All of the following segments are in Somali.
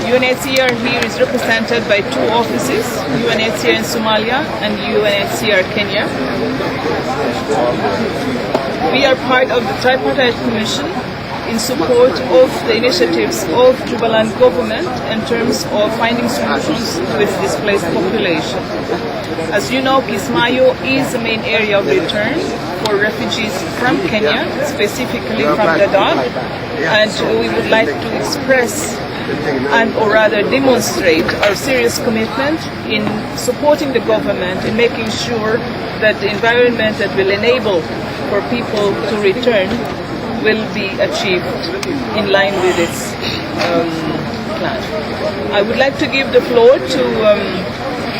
UNHCR here is represented by two offices, UNHCR in Somalia and UNHCR Kenya. We are part of the Tripartite Commission in support of the initiatives of Jubaland government in terms of finding solutions with displaced population. As you know, Kismayo is the main area of return for refugees from Kenya, specifically from Dadaab, and we would like to express or rather demonstrate our serious commitment in supporting the government in making sure that the environment that will enable for people to return will be achieved in line with its plan. I would like to give the floor to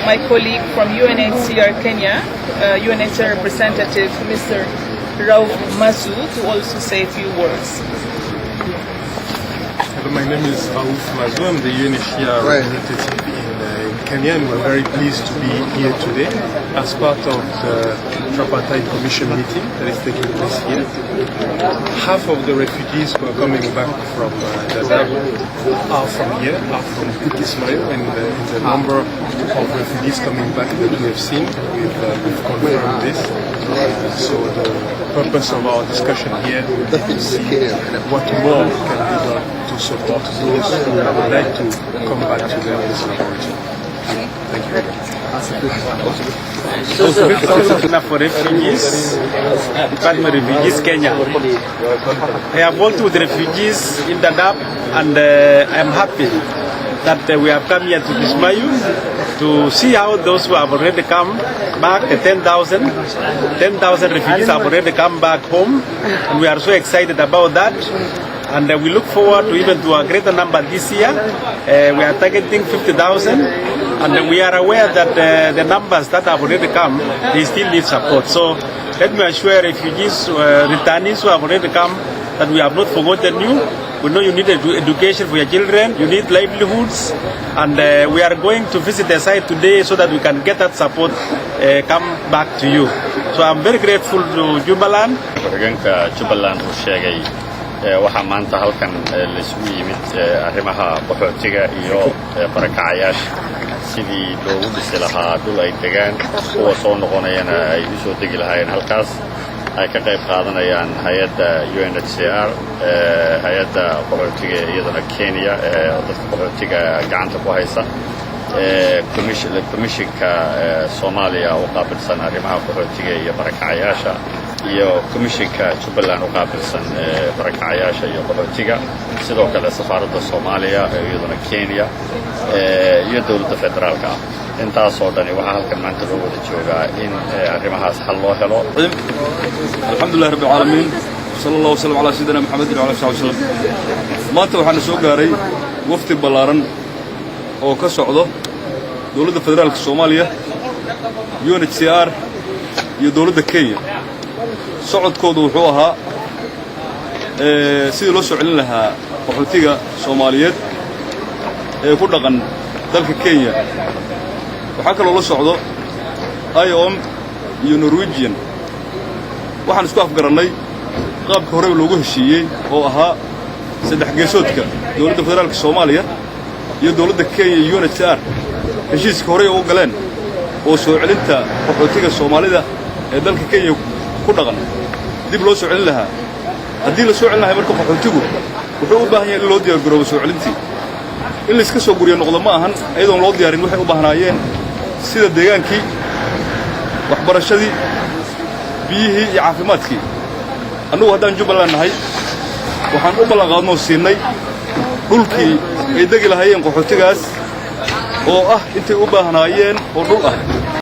my colleague from UNHCR Kenya, UNHCR representative Mr. Rauf Masu, to also say a few words. My name is Rauf Masu. I'm the UNHCR representative in Kenya, and we're very pleased to be here today as part of the Tripartite Commission meeting that is taking place here. Half of the refugees who are coming back from Dadaab are from here, are from Kismayo, and the number of refugees coming back that we have seen, we've confirmed this. So the purpose of our discussion here is to see what more can be done to support those who would like to come back to their place of origin. Thank you very much. For refugees, Department of Refugees Kenya. I have worked with refugees in Dadaab, and I am happy that we have come here to Kismayo to see how those who have already come back, the 10,000 refugees have already come back home, and we are so excited about that. And we look forward to even to a greater number this year. We are targeting 50,000, and we are aware that the numbers that have already come, they still need support. So let me assure refugees, returnees who have already come, that we have not forgotten you. We know you need education for your children, you need livelihoods, and we are going to visit the site today so that we can get that support come back to you. So I'm very grateful to Jubaland. waxaa maanta halkan la isugu yimid arrimaha qaxootiga iyo barakacayaasha sidii loogu dhisi lahaa dhul ay degaan kuwa soo noqonayana ay u soo degi lahaayeen halkaas ay ka qayb qaadanayaan hay'adda UNHCR hay'adda qaxootiga iyadana Kenya dadka qaxootiga gacanta ku haysa komishinka Soomaaliya oo qaabilsan arrimaha qaxootiga iyo barakacayaasha iyo komishinka Jubaland oo qaabilsan barakacayaasha iyo qaxootiga sidoo kale safaaradda Soomaaliya iyadana Kenya iyo dawladda federaalka intaas oo dhan waxa halkan maanta loo wada joogaa in arrimahaas xal loo helo. Alxamdulillaah rabbil caalamiin sallallahu alayhi wa sallam ala sayyidina Muhammad wa ala alihi wa sallam. Maanta waxaan soo gaaray wafdi ballaaran oo ka socdo dawladda federaalka Soomaaliya, UNHCR iyo dawladda Kenya. socodkoodu wuxuu ahaa sidii loo soo celin lahaa qaxootiga Soomaaliyeed ee ku dhaqan dalka Kenya. waxaa kaloo la socdo IOM iyo Norwegian. waxaan isku afgarannay qaabka hore loogu heshiiyey oo ahaa saddex geesoodka dawladda federaalka Soomaaliya iyo dawladda Kenya iyo UNHCR heshiiska hore oo galeen oo soo celinta qaxootiga Soomaalida ee dalka Kenya ku dhaqan dib loo soo celin lahaa. haddii la soo celin lahaa marka qaxootigu wuxuu u baahan yahay in loo diyaar garoobo soo celintii. in la iska soo guriyo noqdo ma ahan ayadoon loo diyaarin waxay u baahnaayeen sida deegaankii, waxbarashadii, biyihii iyo caafimaadkii. annagu haddaan Jubaland nahay waxaan u ballan qaadnoo siinay dhulkii ay degi lahaayeen qaxootigaas oo ah intay u baahnaayeen oo dhul ah